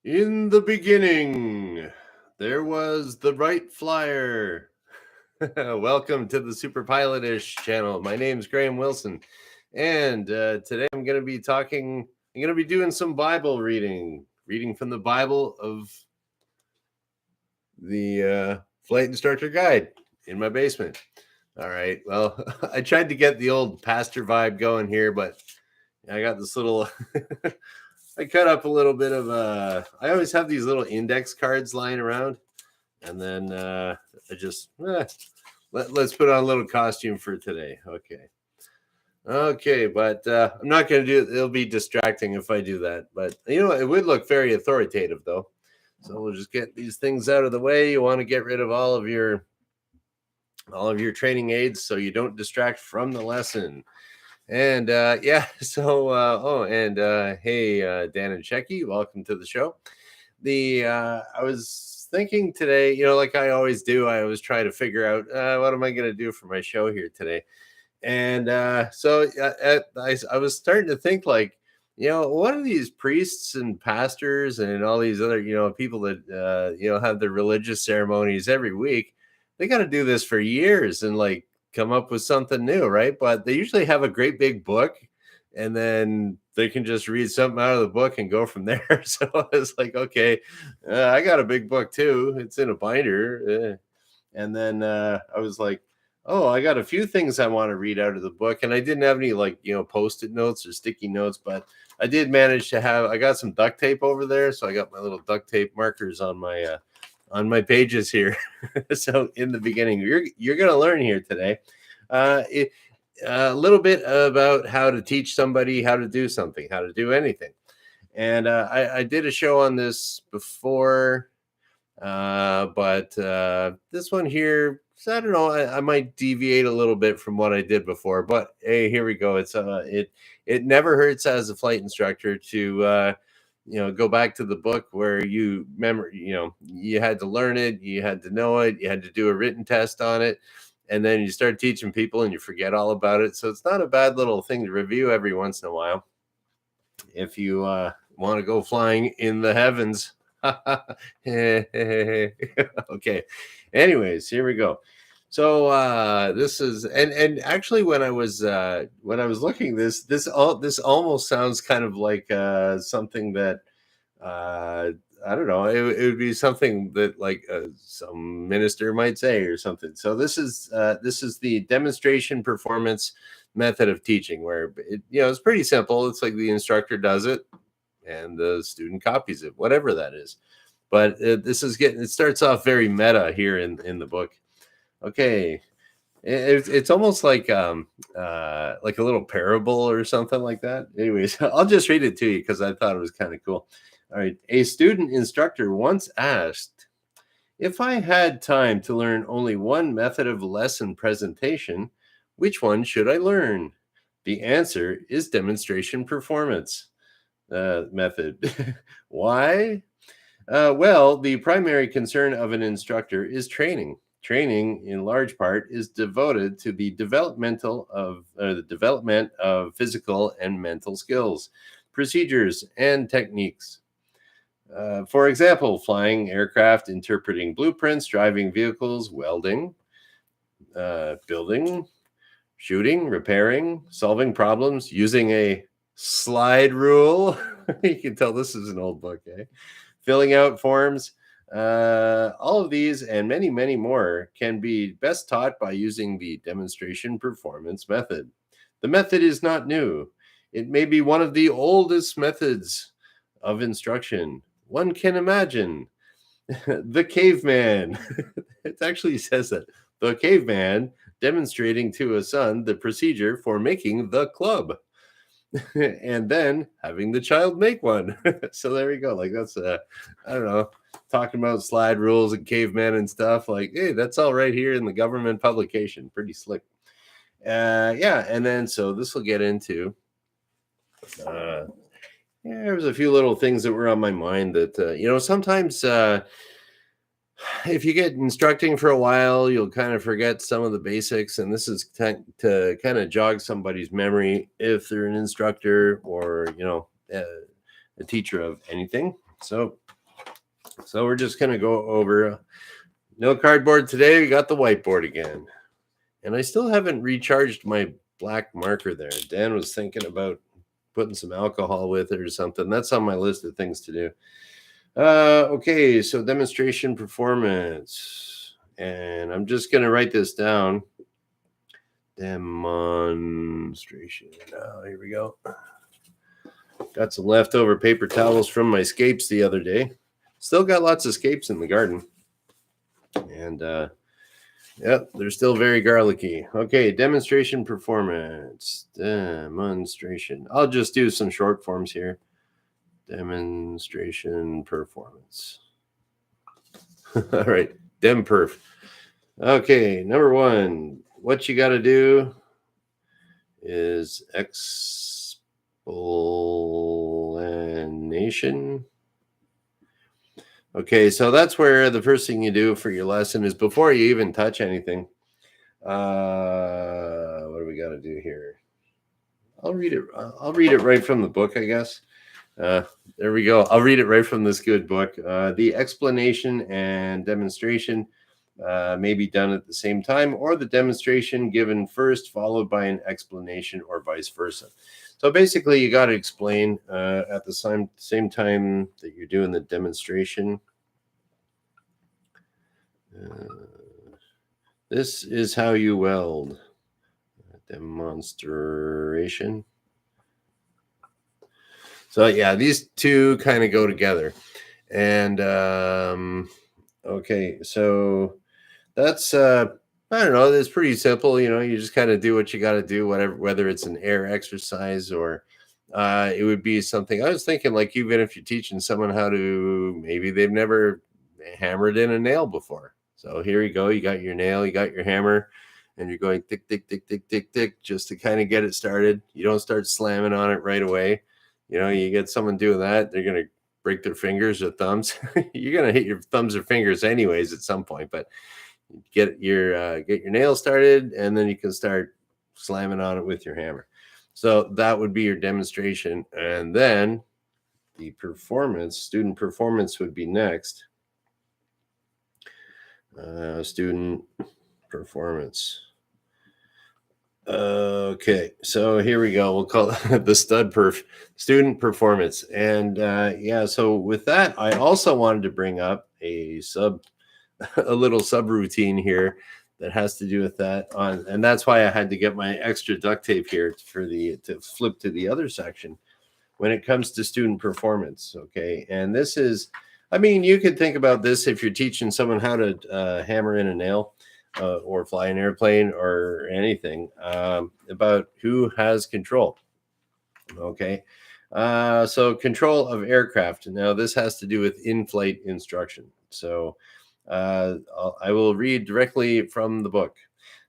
In the beginning, there was the Wright Flyer. Welcome to the superpilotish channel. My name's Graham Wilson, and today I'm going to be talking. I'm going to be doing some Bible reading from the Bible of the Flight Instructor Guide in my basement. All right. Well, I tried to get the old pastor vibe going here, but I got this little. I cut up a little bit of I always have these little index cards lying around, and then I just let's put on a little costume for today. Okay, but I'm not going to do it. It'll be distracting if I do that, but it would look very authoritative though. So we'll just get these things out of the way. You want to get rid of all of your training aids so you don't distract from the lesson. And hey, Dan and Shecky, welcome to the show. I was thinking today, like I always do, I always try to figure out what am I going to do for my show here today. And I was starting to think, like, what are these priests and pastors and all these other, people that, have their religious ceremonies every week? They got to do this for years and like come up with something new, right? But they usually have a great big book, and then they can just read something out of the book and go from there. So I was like, okay, I got a big book too. It's in a binder. And then I was like, oh, I got a few things I want to read out of the book. And I didn't have any Post-it notes or sticky notes, but I did manage to I got some duct tape over there. So I got my little duct tape markers on my pages here. So in the beginning, you're going to learn here today a little bit about how to teach somebody how to do something, how to do anything. And I did a show on this before, but this one here, I don't know, I might deviate a little bit from what I did before, but hey, here we go. It's it never hurts as a flight instructor to go back to the book where you remember, you had to learn it, you had to know it, you had to do a written test on it, and then you start teaching people and you forget all about it. So it's not a bad little thing to review every once in a while if you want to go flying in the heavens. Okay. Anyways, here we go. So this is and actually when I was looking this almost sounds kind of like something that I don't know, it would be something that like some minister might say or something. So this is the demonstration performance method of teaching, where it's pretty simple. It's like the instructor does it and the student copies it, whatever that is. But it starts off very meta here in the book. Okay, it's almost like a little parable or something like that. Anyways, I'll just read it to you because I thought it was kind of cool. All right, a student instructor once asked, "If I had time to learn only one method of lesson presentation, which one should I learn?" The answer is demonstration performance method. Why? Well, the primary concern of an instructor is training. Training, in large part, is devoted to the development of physical and mental skills, procedures, and techniques. For example, flying aircraft, interpreting blueprints, driving vehicles, welding, building, shooting, repairing, solving problems, using a slide rule. You can tell this is an old book, eh? Filling out forms. All of these and many, many more can be best taught by using the demonstration performance method. The method is not new. It may be one of the oldest methods of instruction one can imagine. The caveman. It actually says that. The caveman demonstrating to a son the procedure for making the club. And then having the child make one. So there we go. Like that's I don't know, talking about slide rules and cavemen and stuff. Like, hey, that's all right here in the government publication. Pretty slick. Yeah, and then so this will get into there was a few little things that were on my mind that sometimes if you get instructing for a while, you'll kind of forget some of the basics. And this is to kind of jog somebody's memory if they're an instructor or, a teacher of anything. So So we're just going to go over no cardboard today. We got the whiteboard again. And I still haven't recharged my black marker there. Dan was thinking about putting some alcohol with it or something. That's on my list of things to do. Okay, so demonstration performance. And I'm just going to write this down. Demonstration. Here we go. Got some leftover paper towels from my scapes the other day. Still got lots of scapes in the garden. And yep, they're still very garlicky. Okay, demonstration performance. Demonstration. I'll just do some short forms here. Demonstration performance. All right, demperf. Okay, number one, what you got to do is explanation. Okay, so that's where the first thing you do for your lesson is before you even touch anything. What do we got to do here? I'll read it right from the book, I guess. There we go. I'll read it right from this good book. The explanation and demonstration may be done at the same time, or the demonstration given first, followed by an explanation, or vice versa. So basically, you got to explain at the same time that you're doing the demonstration. This is how you weld. Demonstration. So yeah, these two kind of go together. And okay, so that's I don't know, it's pretty simple. You just kind of do what you got to do, whether it's an air exercise or it would be something. I was thinking, like, even if you're teaching someone how to, maybe they've never hammered in a nail before. So here you go, you got your nail, you got your hammer, and you're going tick, tick, tick, tick, tick, tick, just to kind of get it started. You don't start slamming on it right away. You get someone doing that, they're going to break their fingers or thumbs. You're going to hit your thumbs or fingers anyways at some point, but get your nail started, and then you can start slamming on it with your hammer. So that would be your demonstration. And then the performance, student performance would be next. Student performance. Okay, so here we go. We'll call it the student performance. And yeah, so with that, I also wanted to bring up a little subroutine here that has to do with that and that's why I had to get my extra duct tape here to flip to the other section when it comes to student performance. Okay, and this is, you could think about this if you're teaching someone how to hammer in a nail or fly an airplane or anything, about who has control. Okay, so control of aircraft. Now this has to do with in-flight instruction. So I will read directly from the book.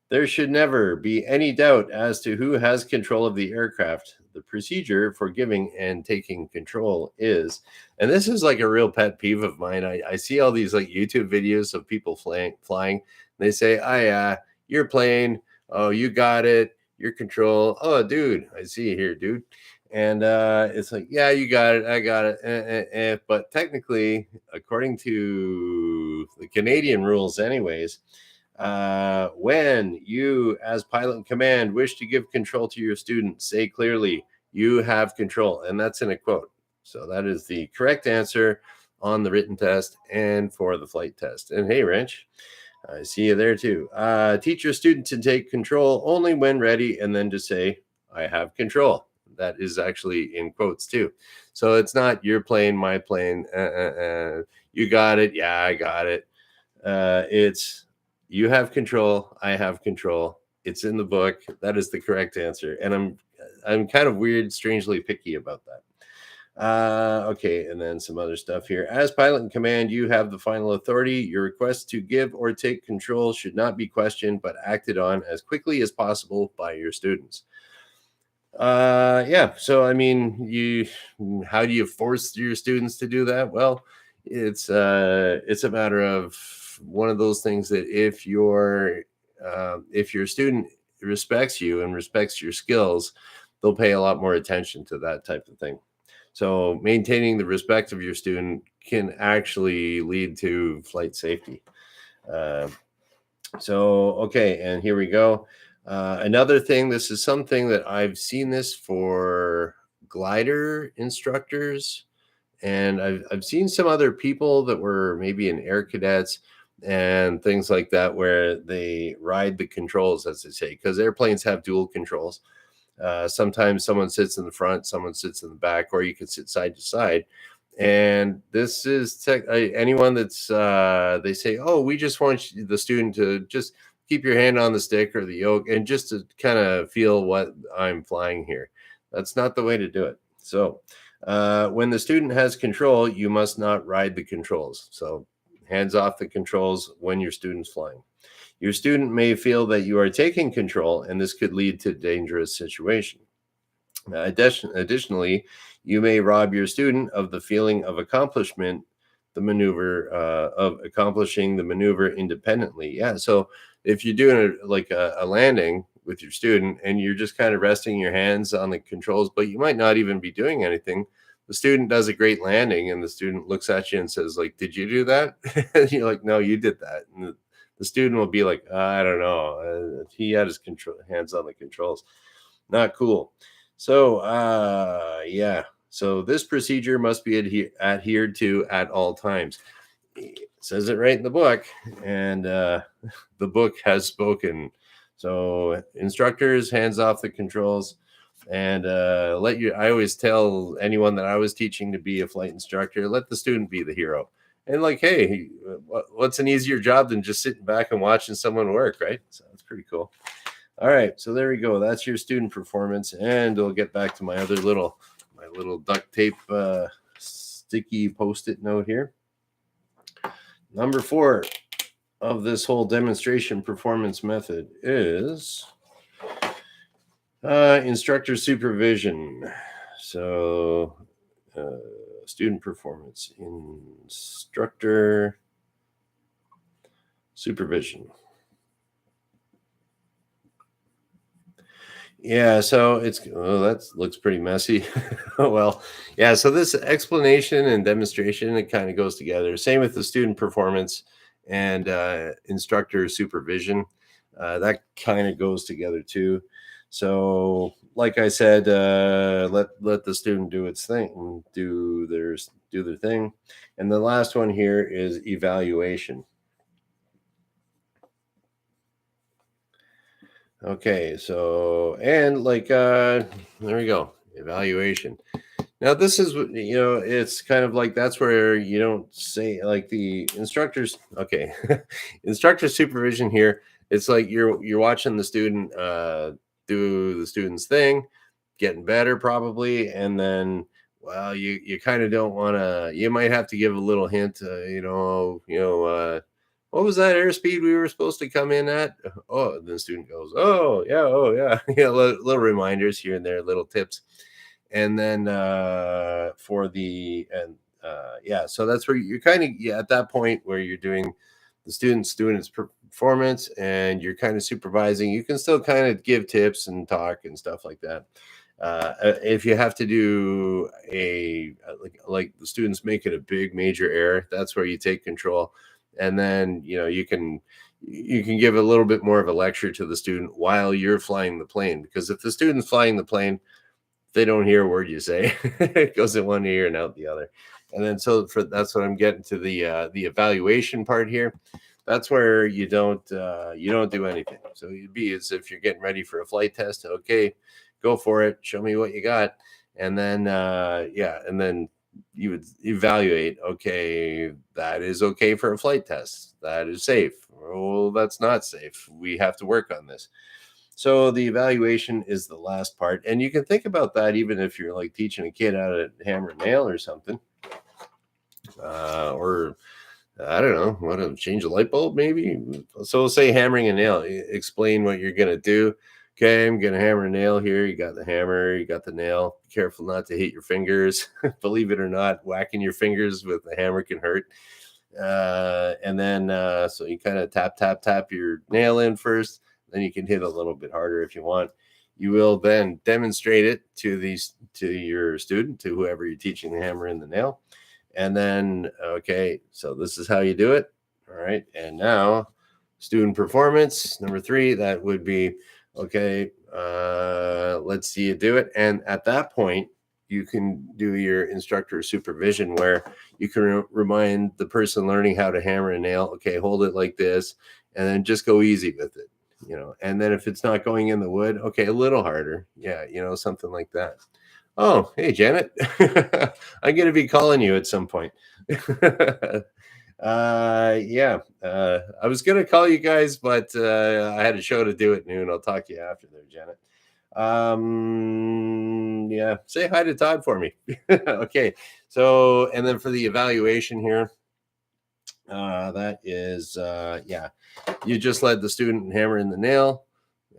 There should never be any doubt as to who has control of the aircraft. The procedure for giving and taking control is, and this is like a real pet peeve of mine. I see all these like YouTube videos of people flying. They say, you're playing. Oh, you got it. Your control. Oh, dude, I see you here, dude. And it's like, yeah, you got it. I got it. But technically, according to the Canadian rules anyways, when you as pilot in command wish to give control to your student, say clearly, you have control. And that's in a quote. So that is the correct answer on the written test and for the flight test. And hey, Wrench, I see you there too. Teach your student to take control only when ready, and then to say, I have control. That is actually in quotes too. So it's not your plane, my plane. You got it. Yeah, I got it. It's you have control. I have control. It's in the book. That is the correct answer. And I'm kind of weird, strangely picky about that. Okay, and then some other stuff here. As pilot in command, you have the final authority. Your request to give or take control should not be questioned, but acted on as quickly as possible by your students. Yeah, so how do you force your students to do that? Well, it's a matter of one of those things that if your student respects you and respects your skills, they'll pay a lot more attention to that type of thing. So maintaining the respect of your student can actually lead to flight safety. Okay, and here we go. Another thing, this is something that I've seen this for glider instructors, and I've seen some other people that were maybe in air cadets and things like that, where they ride the controls, as they say, because airplanes have dual controls. Sometimes someone sits in the front, someone sits in the back, or you can sit side to side. And this is anyone that's they say, oh, we just want the student to just keep your hand on the stick or the yoke and just to kind of feel what I'm flying here. That's not the way to do it. So when the student has control, you must not ride the controls. So hands off the controls when your student's flying. Your student may feel that you are taking control, and this could lead to a dangerous situation. Additionally, you may rob your student of the feeling of accomplishment, the maneuver of accomplishing the maneuver independently. Yeah, so if you're doing a landing with your student and you're just kind of resting your hands on the controls, but you might not even be doing anything. The student does a great landing, and the student looks at you and says, like, "Did you do that?" And you're like, "No, you did that." And the student will be like, "I don't know. He had his hands on the controls." Not cool. So, yeah. So this procedure must be adhered to at all times. It says it right in the book, and the book has spoken. So instructors, hands off the controls, and I always tell anyone that I was teaching to be a flight instructor, let the student be the hero. And like, hey, what's an easier job than just sitting back and watching someone work, right? So that's pretty cool. All right, so there we go. That's your student performance, and we'll get back to my little duct tape sticky post-it note here. Number 4 of this whole demonstration performance method is instructor supervision. So student performance, instructor supervision. Yeah, so that looks pretty messy. Well, yeah, so this explanation and demonstration, it kind of goes together. Same with the student performance and instructor supervision. That kind of goes together too. So, like I said, let the student do its thing, do their thing. And the last one here is evaluation. Okay, so and there we go, evaluation. Now this is it's kind of like that's where you don't say like the instructors. Okay, instructor supervision here. It's like you're watching the student do the student's thing, getting better probably, and then well you kind of don't want to. You might have to give a little hint. What was that airspeed we were supposed to come in at? Oh, the student goes, oh yeah. Yeah, little reminders here and there, little tips. And then so that's where you're kind of at that point where you're doing the student's doing its performance and you're kind of supervising. You can still kind of give tips and talk and stuff like that. If you have to do like the students making a big major error, that's where you take control. And then you can give a little bit more of a lecture to the student while you're flying the plane, because if the student's flying the plane, they don't hear a word you say. It goes in one ear and out the other. And then that's what I'm getting to the evaluation part here. That's where you don't do anything. So you'd be as if you're getting ready for a flight test. Okay, go for it. Show me what you got. And then and then you would evaluate, okay, that is okay for a flight test. That is safe. Oh, that's not safe. We have to work on this. So the evaluation is the last part. And you can think about that even if you're like teaching a kid how to hammer a nail or something. Or I don't know, want to change a light bulb maybe. So say hammering a nail, explain what you're going to do. Okay, I'm going to hammer a nail here. You got the hammer, you got the nail. Be careful not to hit your fingers. Believe it or not, whacking your fingers with the hammer can hurt. And then so you kind of tap your nail in first. Then you can hit a little bit harder if you want. You will then demonstrate it to your student, to whoever you're teaching the hammer and the nail. And then, okay, so this is how you do it. All right. And now student performance, number 3, that would be, okay, let's see you do it. And at that point, you can do your instructor supervision where you can remind the person learning how to hammer a nail, okay, hold it like this, and then just go easy with it, and then if it's not going in the wood, okay, a little harder. Yeah, something like that. Oh, hey, Janet. I'm going to be calling you at some point. Yeah. I was going to call you guys, but I had a show to do at noon. I'll talk to you after there, Janet. Yeah, say hi to Todd for me. Okay. So, and then for the evaluation here, that is, yeah, you just let the student hammer in the nail,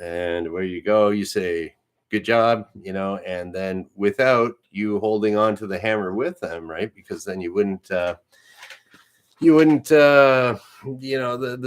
and where you go, you say, good job, and then without you holding on to the hammer with them, right? Because then you wouldn't, the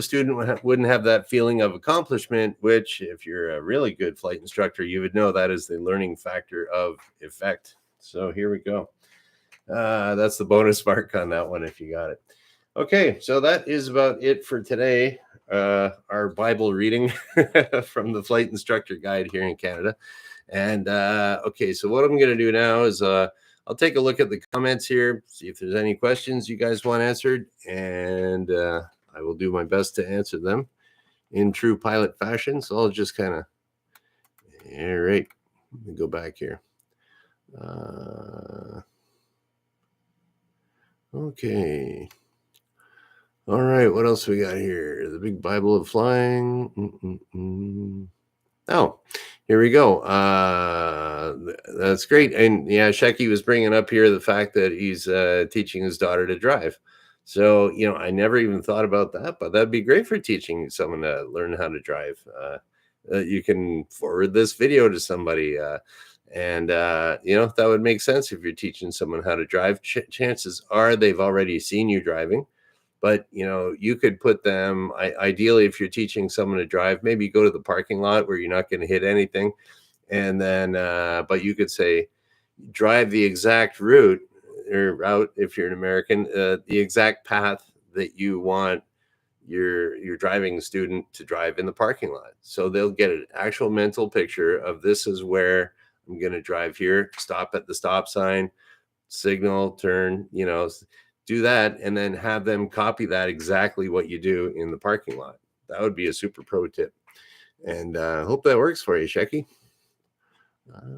student wouldn't have that feeling of accomplishment, which if you're a really good flight instructor, you would know that is the learning factor of effect. So here we go. That's the bonus mark on that one if you got it. Okay, so that is about it for today. Our Bible reading from the Flight Instructor Guide here in Canada. And okay, so what I'm going to do now is I'll take a look at the comments here, see if there's any questions you guys want answered, and I will do my best to answer them in true pilot fashion. So I'll just kind of, all right, let me go back here. Okay. All right, what else we got here? The Big Bible of Flying. Oh, here we go. That's great. And yeah, Shecky was bringing up here the fact that he's teaching his daughter to drive. So, I never even thought about that, but that'd be great for teaching someone to learn how to drive. You can forward this video to somebody. And that would make sense if you're teaching someone how to drive. Chances are they've already seen you driving. But, you could put them, ideally, if you're teaching someone to drive, maybe go to the parking lot where you're not going to hit anything. And then, but you could say, drive the exact route, if you're an American, the exact path that you want your driving student to drive in the parking lot. So they'll get an actual mental picture of, this is where I'm going to drive here, stop at the stop sign, signal, turn, do that, and then have them copy that exactly what you do in the parking lot. That would be a super pro tip. And hope that works for you, Shecky.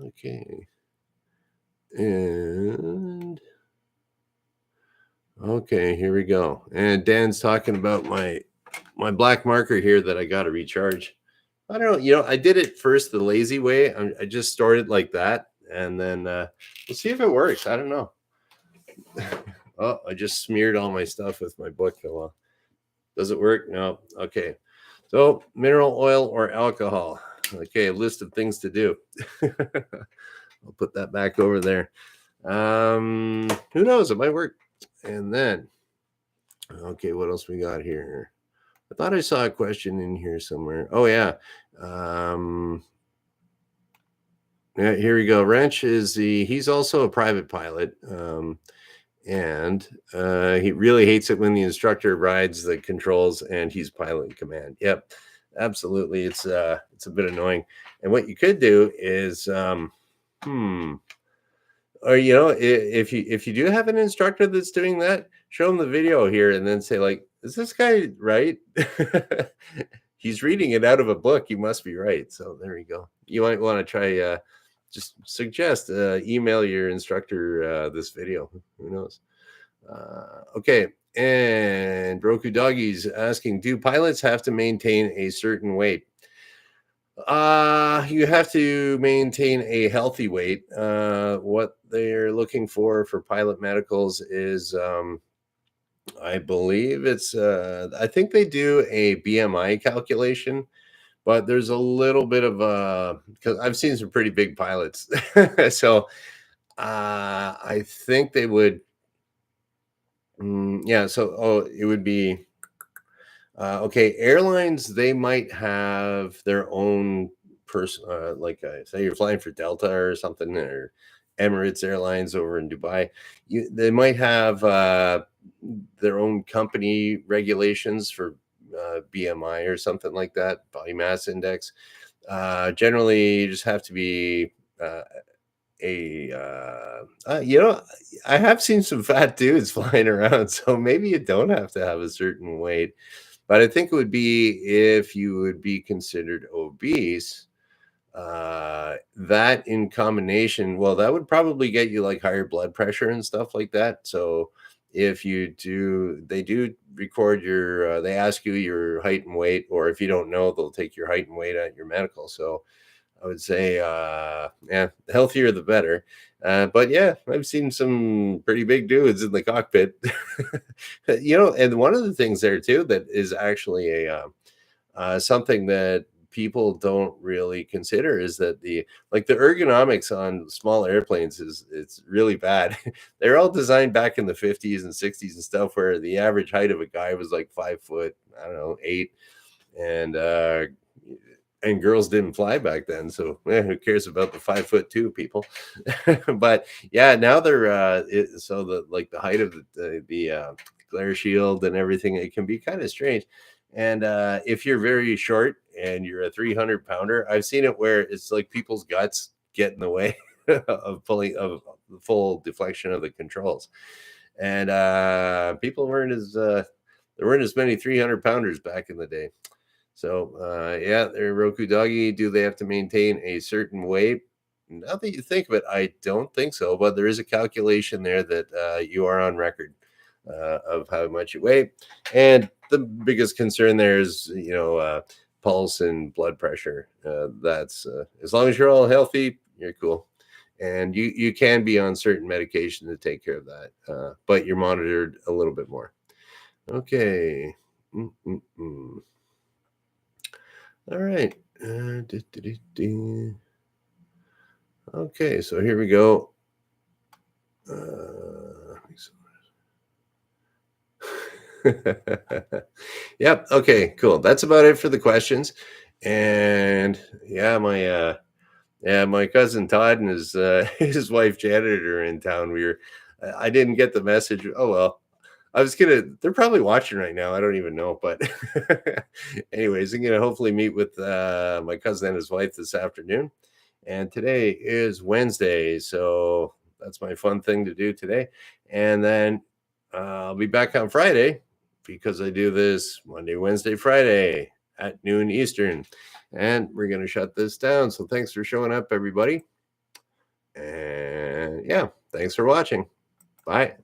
Okay. And okay, here we go. And Dan's talking about my black marker here that I got to recharge. I don't know, I did it first the lazy way. I just stored it like that, and then we'll see if it works. I don't know. Oh, I just smeared all my stuff with my book. Well, does it work? No. Okay. So mineral oil or alcohol. Okay, a list of things to do. I'll put that back over there. Who knows? It might work. And then, okay, what else we got here? I thought I saw a question in here somewhere. Oh, yeah. Yeah, here we go. Wrench he's also a private pilot. And he really hates it when the instructor rides the controls and he's piloting command. Yep, absolutely. It's a bit annoying. And what you could do is, or if you do have an instructor that's doing that, show him the video here and then say, like, is this guy right? He's reading it out of a book. You must be right. So there you go. You might want to try. Just suggest email your instructor this video. Who knows? Okay. And Broku Doggy's asking, do pilots have to maintain a certain weight? You have to maintain a healthy weight. What they're looking for pilot medicals is, I believe it's, I think they do a BMI calculation. But there's a little bit of because I've seen some pretty big pilots. So I think they would, yeah. So, it would be, okay. Airlines, they might have their own person, like say you're flying for Delta or something, or Emirates Airlines over in Dubai, they might have their own company regulations for BMI or something like that, body mass index. Generally, you just have to be uh, I have seen some fat dudes flying around, so maybe you don't have to have a certain weight, but I think it would be if you would be considered obese. That in combination, well, that would probably get you like higher blood pressure and stuff like that. So if you do, they do record your, they ask you your height and weight, or if you don't know, they'll take your height and weight at your medical. So I would say, yeah, the healthier the better. But yeah, I've seen some pretty big dudes in the cockpit. And one of the things there too that is actually something that people don't really consider is that the ergonomics on small airplanes is it's really bad. They're all designed back in the 50s and 60s and stuff, where the average height of a guy was like 5 foot, I don't know, 8, and girls didn't fly back then, so who cares about the 5'2" people? But yeah, now they're so the height of the glare shield and everything, it can be kind of strange. And if you're very short and you're a 300-pounder, I've seen it where it's like people's guts get in the way of pulling of the full deflection of the controls. And people weren't as there weren't as many 300-pounders back in the day. So yeah, they're Roku doggy. Do they have to maintain a certain weight? Now that you think of it, I don't think so. But there is a calculation there that you are on record of how much you weigh, and the biggest concern there is pulse and blood pressure. That's as long as you're all healthy, you're cool, and you can be on certain medication to take care of that, but you're monitored a little bit more. Okay. Mm-mm-mm. All right. Okay, so here we go. Yep. Okay, cool. That's about it for the questions. And my cousin Todd and his his wife Janet are in town. I didn't get the message. Oh well. They're probably watching right now. I don't even know. But anyways, I'm gonna hopefully meet with my cousin and his wife this afternoon. And today is Wednesday, so that's my fun thing to do today. And then I'll be back on Friday because I do this Monday, Wednesday, Friday at noon Eastern. And we're going to shut this down. So thanks for showing up, everybody. And yeah, thanks for watching. Bye.